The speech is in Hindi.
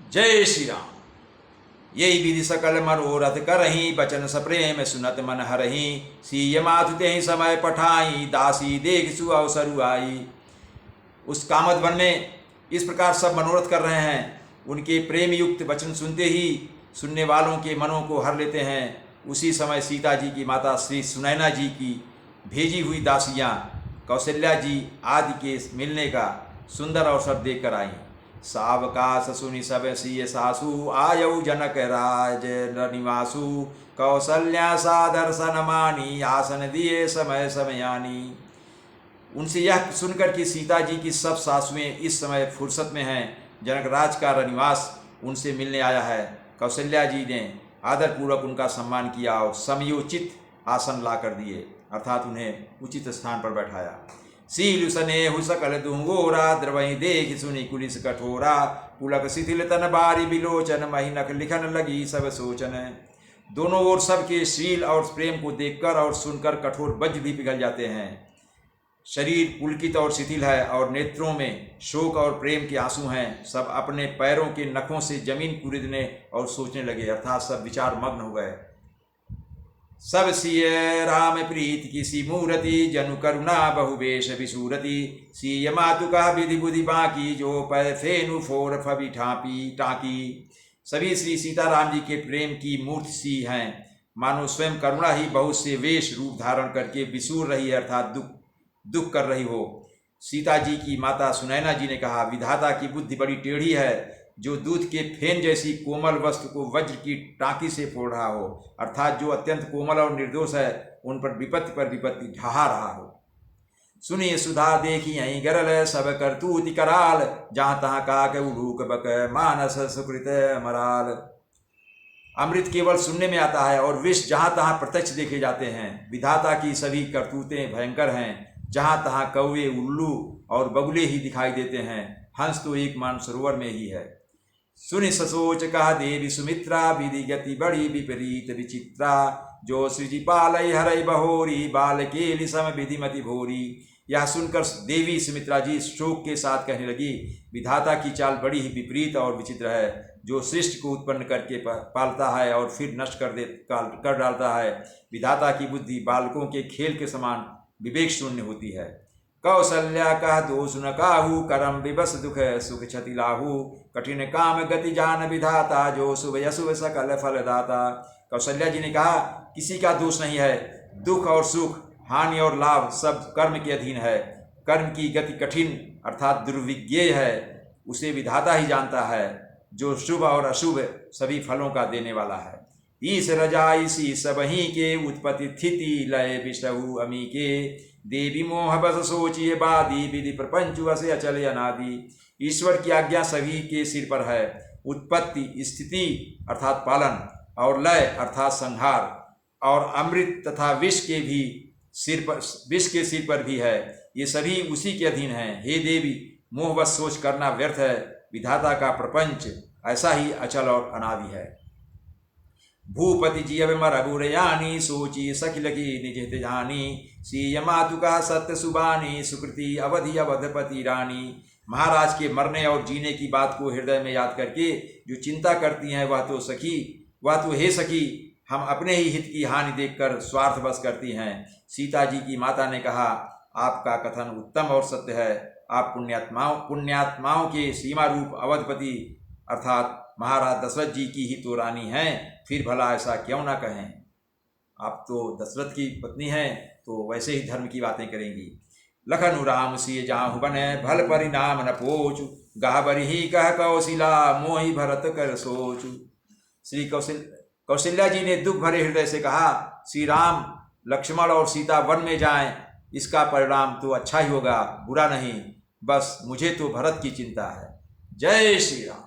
जय श्री राम। यही विधि सकल मनोरथ करही, बचन सप्रेम सुनत मन हरही। सीय मातु तेहि समय पठाई, दासी देख सु अवसरु आई। उस कामद वन में इस प्रकार सब मनोरथ कर रहे हैं। उनके प्रेम युक्त वचन सुनते ही सुनने वालों के मनों को हर लेते हैं। उसी समय सीता जी की माता श्री सुनैना जी की भेजी हुई दासियाँ कौशल्या जी आदि के मिलने का सुंदर अवसर देख कर आई। सावकाश सुनि सब सिय सासु, आयौ जनक राज निवासु। कौशल्या सादर सन मानी, आसन दिए समय समयानी। उनसे यह सुनकर कि सीता जी की सब सासुएं इस समय फुर्सत में हैं, जनक राज का रनिवास उनसे मिलने आया है। कौशल्या जी ने आदरपूर्वक उनका सम्मान किया और समयोचित आसन ला कर दिए, अर्थात उन्हें उचित स्थान पर बैठाया। सील सनेहु सकल दुंगोरा, द्रवहि देख सुनि कुलिस कठोरा। पुलक शिथिल तन बारी बिलोचन, महिनक लिखन लगी सब सोचन। दोनों ओर सबके शील और प्रेम को देखकर और सुनकर कठोर वज्र भी पिघल जाते हैं। शरीर पुलकित और शिथिल है और नेत्रों में शोक और प्रेम के आंसू हैं। सब अपने पैरों के नखों से जमीन कुरेदने और सोचने लगे, अर्थात सब विचार मग्न हो गए। सब सिय राम प्रीत किसी मूर्ति, जनु करुणा बहुवेश विसूरति। सीय मातु का विधि बुद्धि बाकी, जो पै फेनु फोर फबी ठापी टाकी। सभी श्री सीताराम जी के प्रेम की मूर्ति सी हैं, मानो स्वयं करुणा ही बहुत से वेश रूप धारण करके विसूर रही है, अर्थात दुख कर रही हो। सीता जी की माता सुनैना जी ने कहा, विधाता की बुद्धि बड़ी टेढ़ी है, जो दूध के फेन जैसी कोमल वस्तु को वज्र की टाँकी से फोड़ रहा हो, अर्थात जो अत्यंत कोमल और निर्दोष है, उन पर विपत्ति ढहा रहा हो। सुनिए सुधा देखी यहीं गरल, सब करतूति कराल। जहाँ तहाँ काक उड़ूक बक, मानस सुकृत मराल। अमृत केवल सुनने में आता है और विष जहाँ तहाँ प्रत्यक्ष देखे जाते हैं। विधाता की सभी करतूतें भयंकर हैं। जहाँ तहाँ कौवे, उल्लू और बगुले ही दिखाई देते हैं, हंस तो एक मानसरोवर में ही है। सुनि ससोच कहा देवी सुमित्रा, विधि गति बड़ी विपरीत विचित्रा। जो सृजि पालय हरय बहोरी, बाल केलि सम विधिमति भोरी। यह सुनकर देवी सुमित्रा जी शोक के साथ कहने लगी, विधाता की चाल बड़ी ही विपरीत और विचित्र है, जो सृष्टि को उत्पन्न करके पालता है और फिर नष्ट कर डालता है। विधाता की बुद्धि बालकों के खेल के समान विवेक शून्य होती है। कौशल्या कह दोष न काहू, करम विवश दुख सुख क्षति लाहू। कठिन काम गति जान विधाता, जो शुभ अशुभ सकल फलदाता। कौशल्या जी ने कहा, किसी का दोष नहीं है। दुख और सुख, हानि और लाभ सब कर्म के अधीन है। कर्म की गति कठिन अर्थात दुर्विज्ञेय है, उसे विधाता ही जानता है, जो शुभ और अशुभ सभी फलों का देने वाला है। ईश रजाई सी सबही के, उत्पत्ति स्थिति लय विषहु अमी के। देवी मोह बस सोचिए बादी, विधि प्रपंच वसे अचल अनादि। ईश्वर की आज्ञा सभी के सिर पर है। उत्पत्ति, स्थिति अर्थात पालन, और लय अर्थात संहार, और अमृत तथा विष के सिर पर भी है। ये सभी उसी के अधीन हैं। हे देवी, मोह बस सोच करना व्यर्थ है। विधाता का प्रपंच ऐसा ही अचल और अनादि है। भूपति जी अब मरबुरयानी, सोची सखिल की निज हित जानी। सीय मातु का सत्य सुबानी, सुकृति अवधि अवधपति रानी। महाराज के मरने और जीने की बात को हृदय में याद करके जो चिंता करती हैं, वह तो हे सखी, हम अपने ही हित की हानि देखकर स्वार्थवश करती हैं। सीता जी की माता ने कहा, आपका कथन उत्तम और सत्य है। आप पुण्यात्माओं के सीमा रूप अवधपति अर्थात महाराज दशरथ जी की ही तो रानी हैं, फिर भला ऐसा क्यों ना कहें। आप तो दशरथ की पत्नी हैं, तो वैसे ही धर्म की बातें करेंगी। लखनु राम सिय जाहु बने, भल परिणाम न पोचु। गाहबरी ही कह कौशिला, मोहि भरत कर सोचु। श्री कौशल्या जी ने दुख भरे हृदय से कहा, श्री राम, लक्ष्मण और सीता वन में जाएं, इसका परिणाम तो अच्छा ही होगा, बुरा नहीं। बस मुझे तो भरत की चिंता है। जय श्री राम।